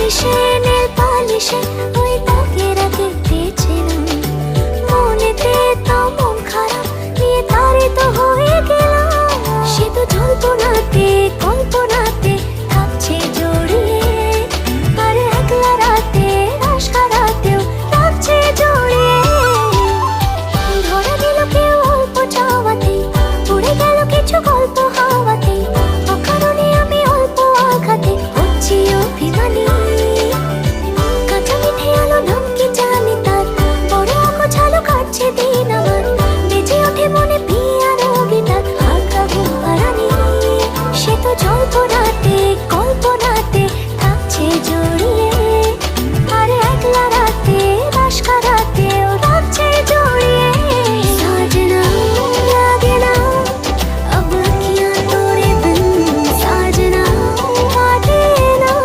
বালিশে নীল পালিশে ওই দাগেরা কেটেছিলাম। মনেতে তো মন খারাপ নিয়ে তারে তো হয়ে গেলাম। সে তো জল্পনাতে কল্পনা